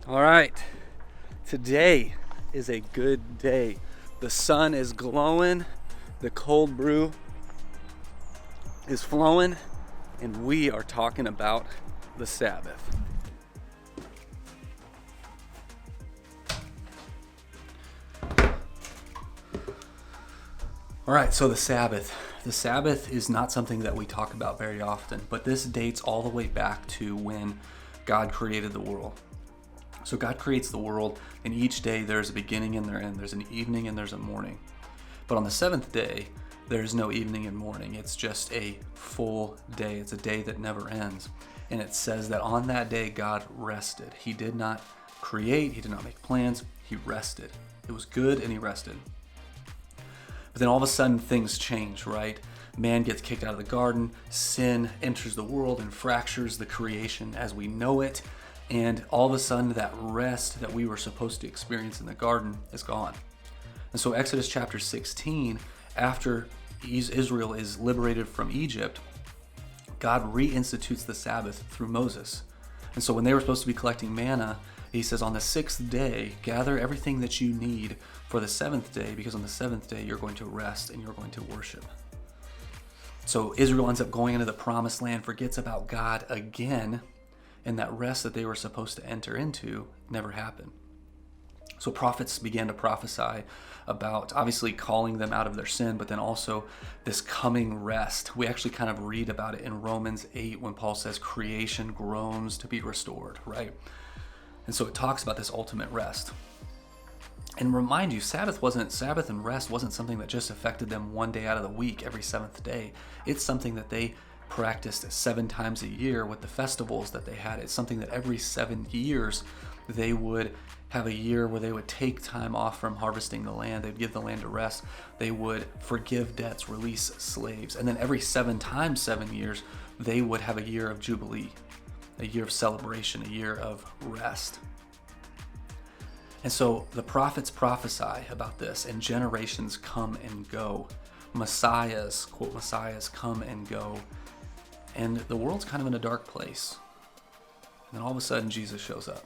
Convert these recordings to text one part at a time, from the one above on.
All right, today is a good day. The sun is glowing, the cold brew is flowing, and we are talking about the Sabbath. All right, so the Sabbath. The Sabbath is not something that we talk about very often, but this dates all the way back to when God created the world. So God creates the world, and each day there's a beginning and there's an end. There's an evening and there's a morning. But on the seventh day, there's no evening and morning. It's just a full day. It's a day that never ends. And it says that on that day, God rested. He did not create. He did not make plans. He rested. It was good, and he rested. But then all of a sudden, things change, right? Man gets kicked out of the garden. Sin enters the world and fractures the creation as we know it. And all of a sudden, that rest that we were supposed to experience in the garden is gone. And so Exodus chapter 16, after Israel is liberated from Egypt, God reinstitutes the Sabbath through Moses. And so when they were supposed to be collecting manna, he says, on the sixth day, gather everything that you need for the seventh day, because on the seventh day, you're going to rest and you're going to worship. So Israel ends up going into the promised land, forgets about God again, and that rest that they were supposed to enter into never happened. So prophets began to prophesy about obviously calling them out of their sin, but then also this coming rest. We actually kind of read about it in Romans 8 when Paul says creation groans to be restored, right? And so it talks about this ultimate rest. And remind you, Sabbath and rest wasn't something that just affected them one day out of the week, every seventh day. It's something that they practiced 7 times a year with the festivals that they had. It's something that every 7 years they would have a year where they would take time off from harvesting the land. They'd give the land a rest. They would forgive debts, release slaves. And then every 7 times 7 years, they would have a year of jubilee, a year of celebration, a year of rest. And so the prophets prophesy about this, and generations come and go. Messiahs, quote, Messiahs come and go. And the world's kind of in a dark place. And then all of a sudden, Jesus shows up.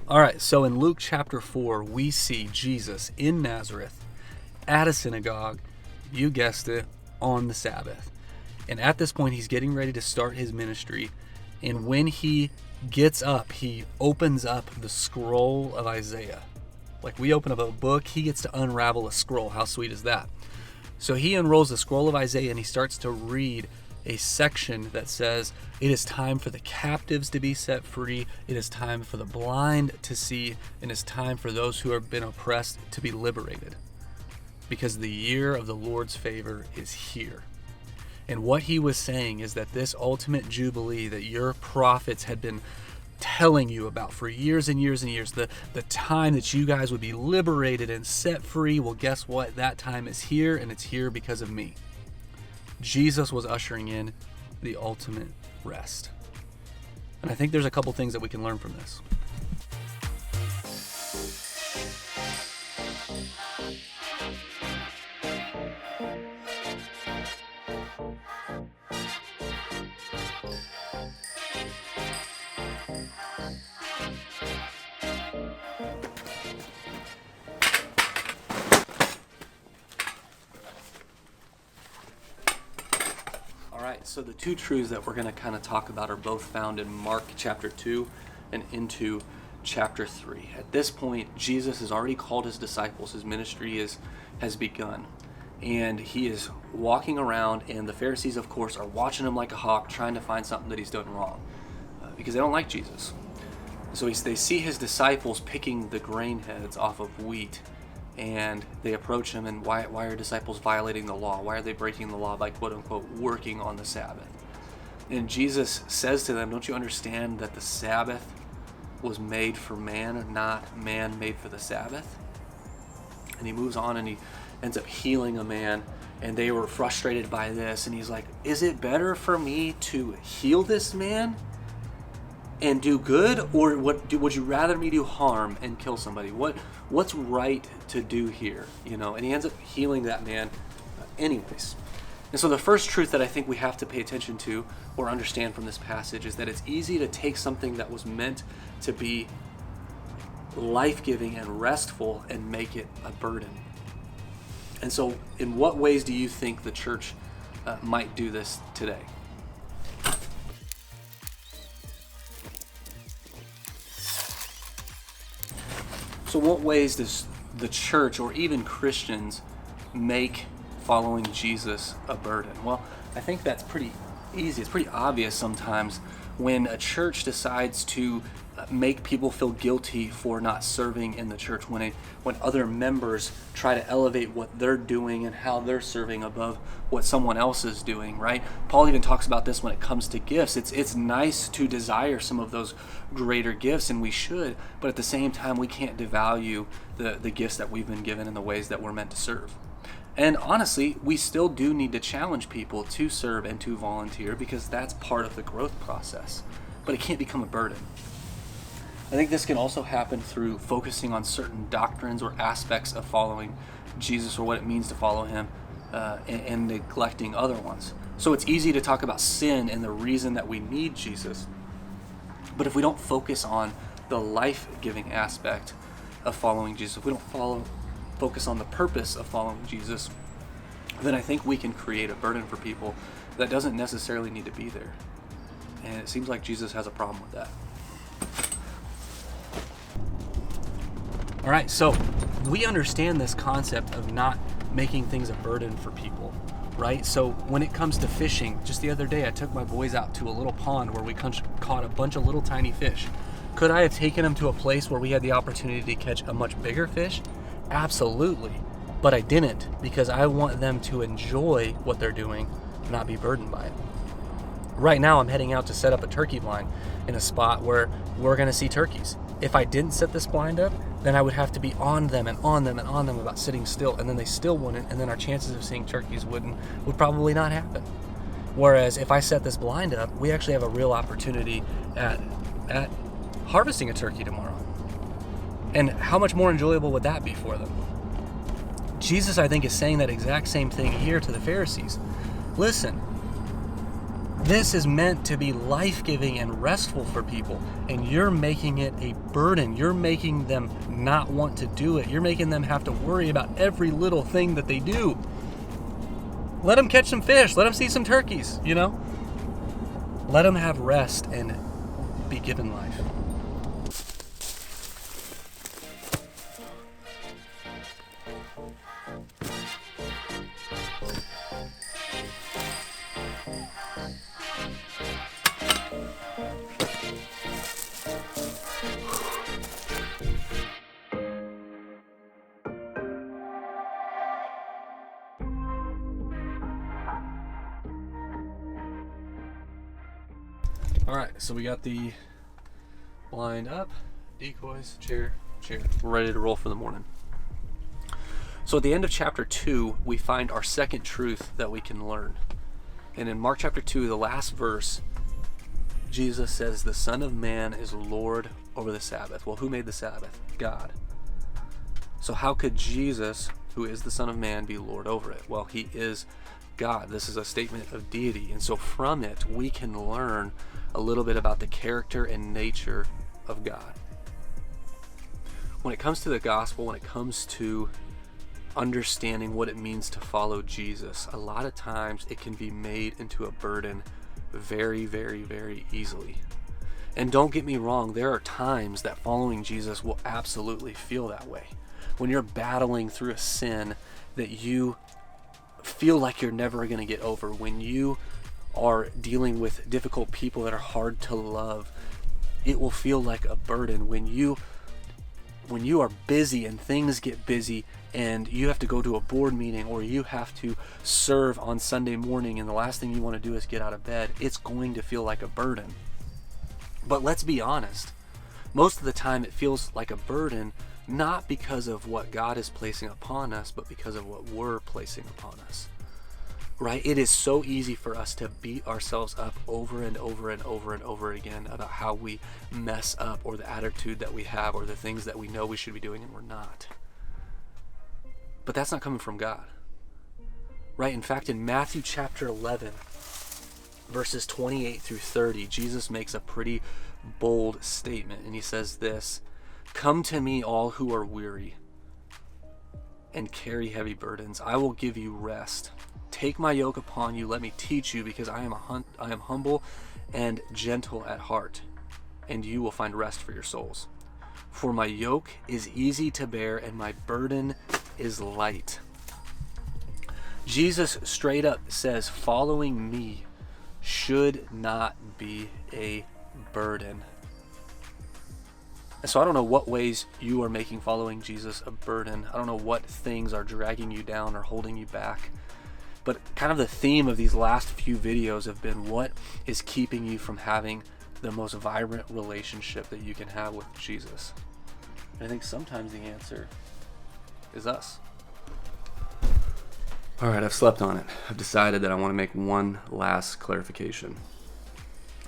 All right, so in Luke chapter 4, we see Jesus in Nazareth at a synagogue, you guessed it, on the Sabbath. And at this point, he's getting ready to start his ministry. And when he gets up, he opens up the scroll of Isaiah. Like we open up a book, he gets to unravel a scroll. How sweet is that? So he unrolls the scroll of Isaiah and he starts to read a section that says, it is time for the captives to be set free. It is time for the blind to see. And it's time for those who have been oppressed to be liberated. Because the year of the Lord's favor is here. And what he was saying is that this ultimate jubilee that your prophets had been telling you about for years and years and years, the time that you guys would be liberated and set free, well, guess what? That time is here, and it's here because of me. Jesus was ushering in the ultimate rest. And I think there's a couple things that we can learn from this. So the two truths that we're going to kind of talk about are both found in Mark chapter 2 and into chapter 3. At this point, Jesus has already called his disciples. His ministry has begun. And he is walking around, and the Pharisees, of course, are watching him like a hawk, trying to find something that he's doing wrong because they don't like Jesus. So they see his disciples picking the grain heads off of wheat. And they approach him, and why are disciples violating the law? Why are they breaking the law by, quote unquote, working on the Sabbath? And Jesus says to them, don't you understand that the Sabbath was made for man, not man made for the Sabbath? And he moves on and he ends up healing a man, and they were frustrated by this. And he's like, is it better for me to heal this man and do good, or would you rather me do harm and kill somebody? What's right to do here? And he ends up healing that man anyways. And so the first truth that I think we have to pay attention to or understand from this passage is that it's easy to take something that was meant to be life-giving and restful and make it a burden. And so in what ways do you think the church might do this today? So what ways does the church or even Christians make following Jesus a burden? Well, I think that's pretty easy. It's pretty obvious sometimes when a church decides to make people feel guilty for not serving in the church, when other members try to elevate what they're doing and how they're serving above what someone else is doing, right? Paul even talks about this when it comes to gifts. It's nice to desire some of those greater gifts, and we should, but at the same time, we can't devalue the gifts that we've been given and the ways that we're meant to serve. And honestly, we still do need to challenge people to serve and to volunteer because that's part of the growth process, but it can't become a burden. I think this can also happen through focusing on certain doctrines or aspects of following Jesus or what it means to follow him and neglecting other ones. So it's easy to talk about sin and the reason that we need Jesus, but if we don't focus on the life-giving aspect of following Jesus, if we don't focus on the purpose of following Jesus, then I think we can create a burden for people that doesn't necessarily need to be there. And it seems like Jesus has a problem with that. All right, so we understand this concept of not making things a burden for people, right? So when it comes to fishing, just the other day I took my boys out to a little pond where we caught a bunch of little tiny fish. Could I have taken them to a place where we had the opportunity to catch a much bigger fish? Absolutely, but I didn't because I want them to enjoy what they're doing, not be burdened by it. Right now I'm heading out to set up a turkey blind in a spot where we're going to see turkeys. If I didn't set this blind up, then I would have to be on them and on them and on them about sitting still, and then they still wouldn't, and then our chances of seeing turkeys would probably not happen. Whereas if I set this blind up, we actually have a real opportunity at harvesting a turkey tomorrow. And how much more enjoyable would that be for them? Jesus, I think, is saying that exact same thing here to the Pharisees. Listen, this is meant to be life-giving and restful for people, and you're making it a burden. You're making them not want to do it. You're making them have to worry about every little thing that they do. Let them catch some fish. Let them see some turkeys, Let them have rest and be given life. All right, so we got the blind up, decoys, chair. We're ready to roll for the morning. So at the end of chapter 2, we find our second truth that we can learn. And in Mark chapter 2, the last verse, Jesus says, the Son of Man is Lord over the Sabbath. Well, who made the Sabbath? God. So how could Jesus, who is the Son of Man, be Lord over it? Well, he is God. This is a statement of deity. And so from it, we can learn a little bit about the character and nature of God. When it comes to the gospel, when it comes to understanding what it means to follow Jesus, a lot of times it can be made into a burden very, very, very easily. And don't get me wrong, there are times that following Jesus will absolutely feel that way. When you're battling through a sin that you feel like you're never going to get over, when you are dealing with difficult people that are hard to love, it will feel like a burden. When you are busy and things get busy and you have to go to a board meeting or you have to serve on Sunday morning and the last thing you want to do is get out of bed, it's going to feel like a burden. But let's be honest, most of the time it feels like a burden not because of what God is placing upon us, but because of what we're placing upon us. Right? It is so easy for us to beat ourselves up over and over and over and over again about how we mess up or the attitude that we have or the things that we know we should be doing and we're not. But that's not coming from God. Right? In fact, in Matthew chapter 11, verses 28 through 30, Jesus makes a pretty bold statement, and he says this: "Come to me, all who are weary and carry heavy burdens. I will give you rest. Take my yoke upon you. Let me teach you, because I am humble and gentle at heart, and you will find rest for your souls. For my yoke is easy to bear, and my burden is light." Jesus straight up says following me should not be a burden. And so I don't know what ways you are making following Jesus a burden. I don't know what things are dragging you down or holding you back. But kind of the theme of these last few videos have been, what is keeping you from having the most vibrant relationship that you can have with Jesus? And I think sometimes the answer is us. All right, I've slept on it. I've decided that I want to make one last clarification.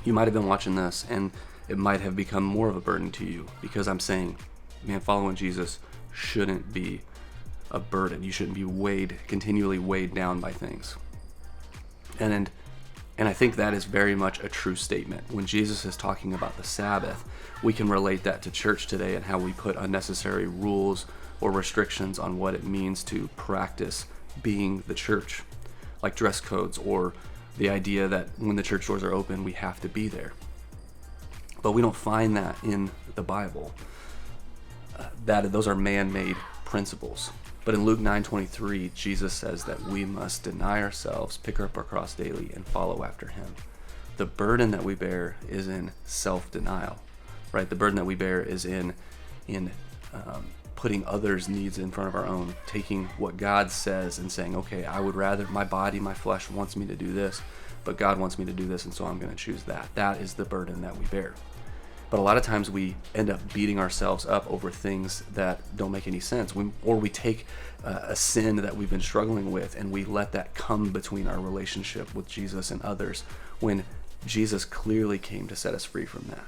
You might have been watching this, and it might have become more of a burden to you, because I'm saying, man, following Jesus shouldn't be a burden. You shouldn't be continually weighed down by things. And I think that is very much a true statement. When Jesus is talking about the Sabbath, we can relate that to church today and how we put unnecessary rules or restrictions on what it means to practice being the church, like dress codes, or the idea that when the church doors are open, we have to be there. But we don't find that in the Bible. Those are man-made principles. But in Luke 9:23, Jesus says that we must deny ourselves, pick up our cross daily, and follow after him. The burden that we bear is in self-denial, right? The burden that we bear is in putting others' needs in front of our own, taking what God says and saying, okay, I would rather, my body, my flesh wants me to do this, but God wants me to do this, and so I'm going to choose that. That is the burden that we bear. But a lot of times we end up beating ourselves up over things that don't make any sense. Or we take a sin that we've been struggling with, and we let that come between our relationship with Jesus and others, when Jesus clearly came to set us free from that.